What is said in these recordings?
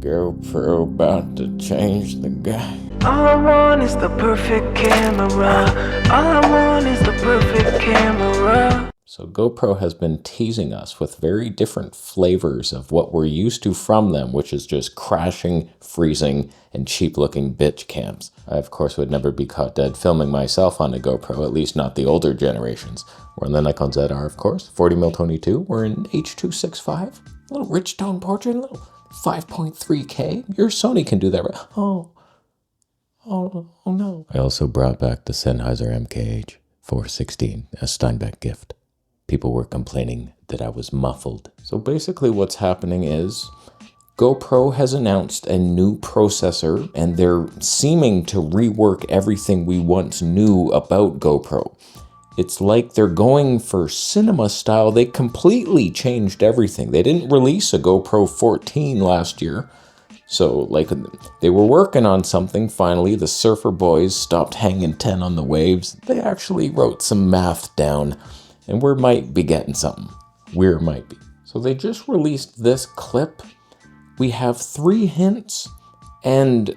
GoPro about to change the game. All I want is the perfect camera. All I want is the perfect camera. So GoPro has been teasing us with very different flavors of what we're used to from them, which is just crashing, freezing, and cheap-looking bitch cams. I, of course, would never be caught dead filming myself on a GoPro, at least not the older generations. We're in the Nikon ZR, of course, 40mm Tony 2. We're in H.265, a little rich tone portrait, a little 5.3K. Your Sony can do that, right? Oh no. I also brought back the Sennheiser MKH 416 as Steinbeck gift. People were complaining that I was muffled. So basically what's happening is GoPro has announced a new processor and they're seeming to rework everything we once knew about GoPro. It's like they're going for cinema style. They completely changed everything. They didn't release a GoPro 14 last year. So like they were working on something. Finally, the surfer boys stopped hanging 10 on the waves. They actually wrote some math down. And we might be getting something. We might be. So they just released this clip. We have 3 hints. And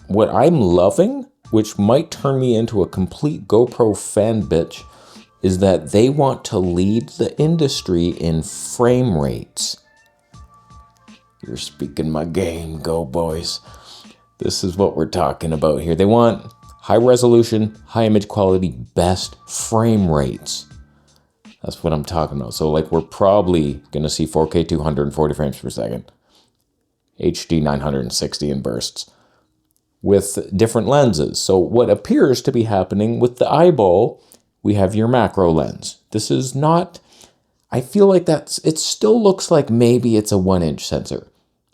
what I'm loving, which might turn me into a complete GoPro fan bitch, is that they want to lead the industry in frame rates. You're speaking my game, go boys. This is what we're talking about here. They want high resolution, high image quality, best frame rates. That's what I'm talking about. So like we're probably gonna see 4K 240 frames per second, HD 960 in bursts with different lenses. So what appears to be happening with the eyeball, we have your macro lens. This is not, I feel like it still looks like maybe it's a 1-inch sensor.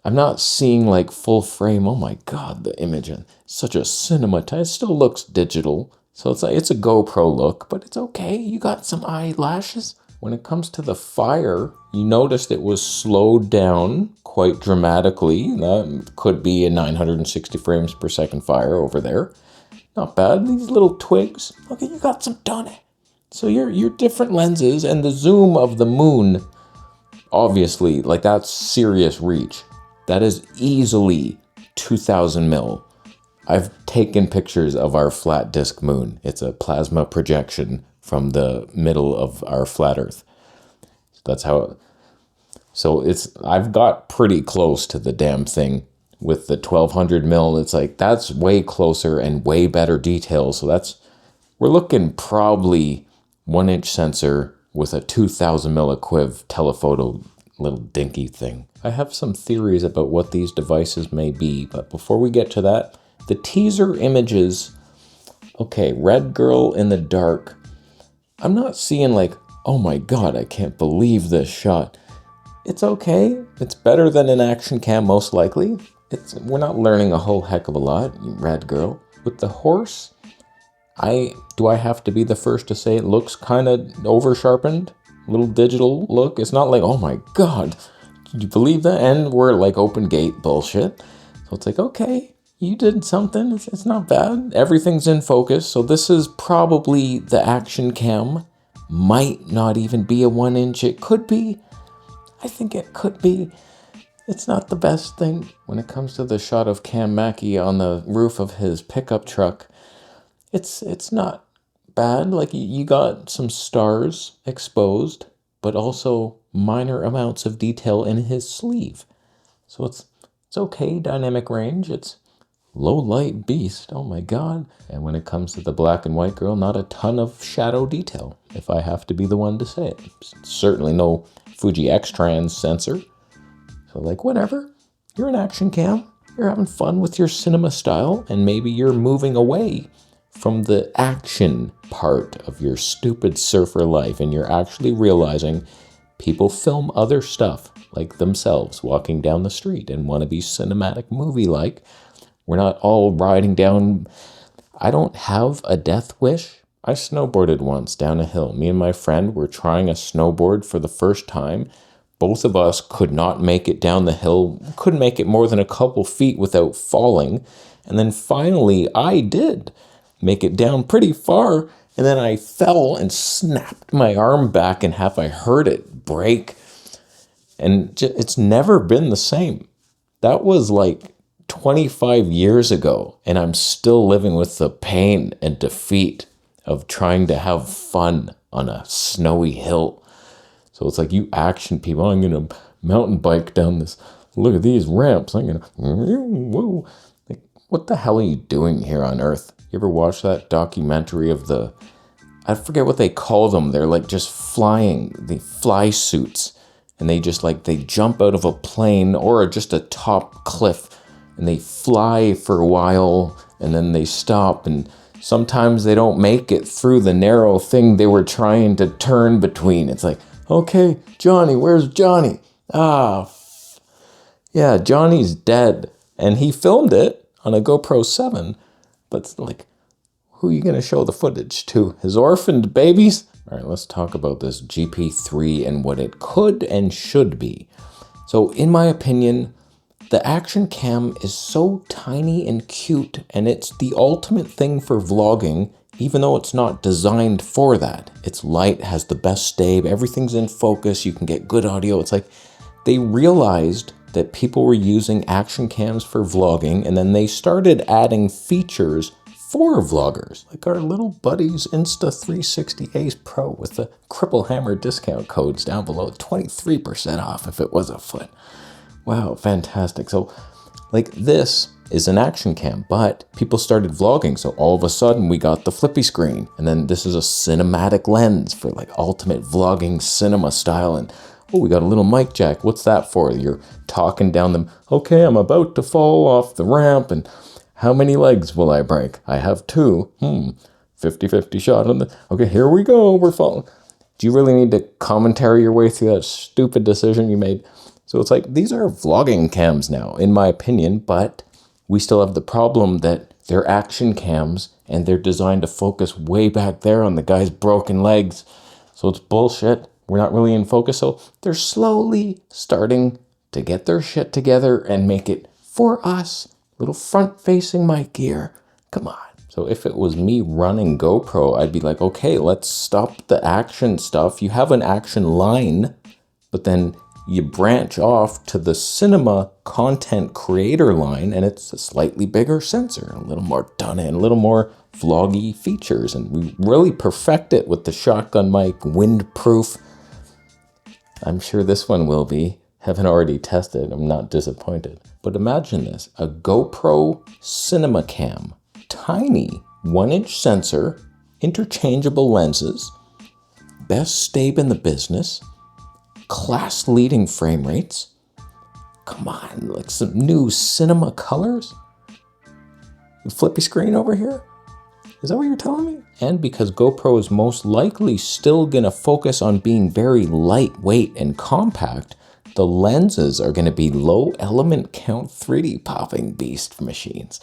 I'm not seeing like full frame. Oh my God, the image, such a cinematized, it still looks digital. So it's like, it's a GoPro look, but it's okay. You got some eyelashes. When it comes to the fire, you noticed it was slowed down quite dramatically. That could be a 960 frames per second fire over there. Not bad. These little twigs. Okay, you got some done. So your different lenses and the zoom of the moon, obviously, like that's serious reach. That is easily 2000 mil. I've taken pictures of our flat disk moon. It's a plasma projection from the middle of our flat Earth. That's how. I've got pretty close to the damn thing with the 1200 mil. It's like that's way closer and way better detail. So we're looking probably 1-inch sensor with a 2000 mil equiv telephoto little dinky thing. I have some theories about what these devices may be, but before we get to that, the teaser images, okay, red girl in the dark. I'm not seeing like, oh my God, I can't believe this shot. It's okay. It's better than an action cam, most likely. We're not learning a whole heck of a lot, red girl. With the horse, do I have to be the first to say it looks kind of over-sharpened? Little digital look. It's not like, oh my God, can you believe that? And we're like open gate bullshit. So it's like, okay. You did something, it's not bad. Everything's in focus, so this is probably the action cam. Might not even be a 1-inch, it could be. I think it could be. It's not the best thing. When it comes to the shot of Cam Mackey on the roof of his pickup truck, it's not bad. Like you got some stars exposed, but also minor amounts of detail in his sleeve. So it's okay, dynamic range, it's low light beast, oh my God. And when it comes to the black and white girl, not a ton of shadow detail, if I have to be the one to say it. Certainly no Fuji X-Trans sensor. So like whatever, you're an action cam, you're having fun with your cinema style, and maybe you're moving away from the action part of your stupid surfer life, and you're actually realizing people film other stuff like themselves walking down the street and want to be cinematic movie-like. We're not all riding down. I don't have a death wish. I snowboarded once down a hill. Me and my friend were trying a snowboard for the first time. Both of us could not make it down the hill, couldn't make it more than a couple feet without falling. And then finally I did make it down pretty far. And then I fell and snapped my arm back in half. I heard it break. And it's never been the same. That was like 25 years ago, and I'm still living with the pain and defeat of trying to have fun on a snowy hill. So it's like, you action people, I'm going to mountain bike down this, look at these ramps, I'm going to, whoa. Like, what the hell are you doing here on Earth? You ever watch that documentary of I forget what they call them. They're like just flying, the fly suits. And they just like, they jump out of a plane or just a top cliff and they fly for a while and then they stop. And sometimes they don't make it through the narrow thing they were trying to turn between. It's like, okay, Johnny, where's Johnny? Yeah, Johnny's dead. And he filmed it on a GoPro 7. But it's like, who are you going to show the footage to? His orphaned babies? All right, let's talk about this GP3 and what it could and should be. So in my opinion, the action cam is so tiny and cute, and it's the ultimate thing for vlogging, even though it's not designed for that. It's light, has the best stability, everything's in focus, you can get good audio. It's like they realized that people were using action cams for vlogging, and then they started adding features for vloggers, like our little buddies Insta360 Ace Pro with the Cripple Hammer discount codes down below, 23% off if it was a foot. Wow, fantastic. So like, this is an action cam, but people started vlogging. So all of a sudden we got the flippy screen, and then this is a cinematic lens for like ultimate vlogging cinema style. And oh, we got a little mic jack. What's that for? You're talking down them. Okay, I'm about to fall off the ramp, and how many legs will I break? I have 2. 50-50 shot on the, okay, here we go, we're falling. Do you really need to commentary your way through that stupid decision you made? So it's like, these are vlogging cams now, in my opinion, but we still have the problem that they're action cams and they're designed to focus way back there on the guy's broken legs. So it's bullshit. We're not really in focus. So they're slowly starting to get their shit together and make it for us. Little front-facing mic gear. Come on. So if it was me running GoPro, I'd be like, okay, let's stop the action stuff. You have an action line, but then you branch off to the cinema content creator line, and it's a slightly bigger sensor, a little more done in, a little more vloggy features, and we really perfect it with the shotgun mic, windproof. I'm sure this one will be. Haven't already tested, I'm not disappointed. But imagine this, a GoPro cinema cam, tiny 1-inch sensor, interchangeable lenses, best stability in the business, class-leading frame rates. Come on, like some new cinema colors? Flippy screen over here? Is that what you're telling me? And because GoPro is most likely still gonna focus on being very lightweight and compact, the lenses are gonna be low element count 3D popping beast machines.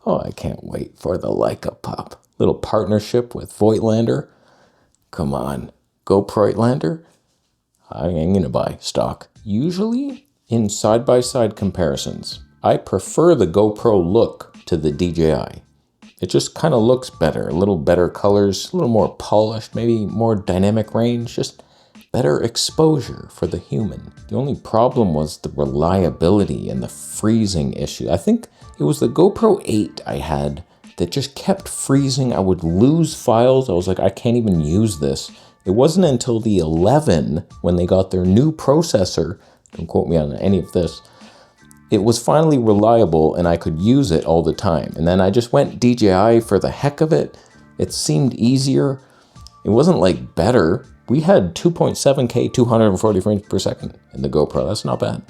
Oh, I can't wait for the Leica pop. Little partnership with Voigtlander. Come on, GoPro I'm gonna buy stock. Usually in side-by-side comparisons, I prefer the GoPro look to the DJI. It just kind of looks better, a little better colors, a little more polished, maybe more dynamic range, just better exposure for the human. The only problem was the reliability and the freezing issue. I think it was the GoPro 8 I had that just kept freezing. I would lose files. I was like, I can't even use this. It wasn't until the 11, when they got their new processor, don't quote me on any of this, it was finally reliable and I could use it all the time. And then I just went DJI for the heck of it. It seemed easier. It wasn't like better. We had 2.7K 240 frames per second in the GoPro. That's not bad.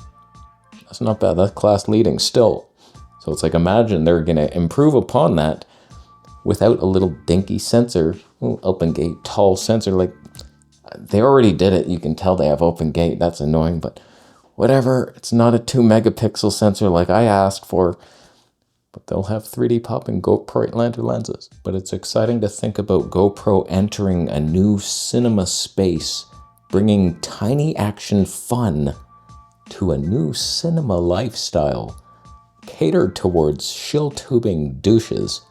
That's not bad. That's class leading still. So it's like, imagine they're gonna improve upon that without a little dinky sensor, open gate, tall sensor. Like, they already did it. You can tell they have open gate. That's annoying, but whatever. It's not a 2 megapixel sensor like I asked for, but they'll have 3D popping GoPro lenses. But it's exciting to think about GoPro entering a new cinema space, bringing tiny action fun to a new cinema lifestyle catered towards shill tubing douches.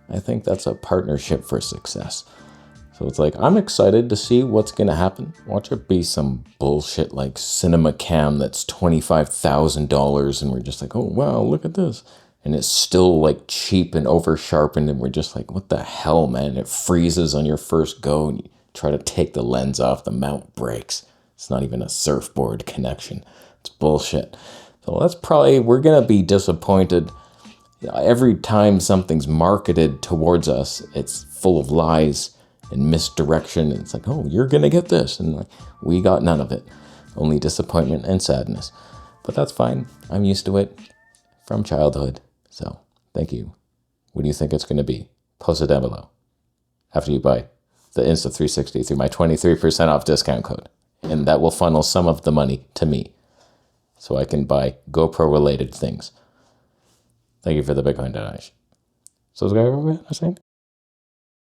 I think that's a partnership for success. So it's like, I'm excited to see what's going to happen. Watch it be some bullshit like cinema cam that's $25,000 and we're just like, oh, wow, look at this. And it's still like cheap and over sharpened and we're just like, what the hell, man? It freezes on your first go and you try to take the lens off, the mount breaks. It's not even a surfboard connection. It's bullshit. So that's probably, we're going to be disappointed. Every time something's marketed towards us, it's full of lies and misdirection. It's like, oh, you're going to get this. And like, we got none of it. Only disappointment and sadness. But that's fine. I'm used to it from childhood. So thank you. What do you think it's going to be? Post it down below. After you buy the Insta360 through my 23% off discount code. And that will funnel some of the money to me so I can buy GoPro related things. Thank you for the Bitcoin donation. Subscribe, I think.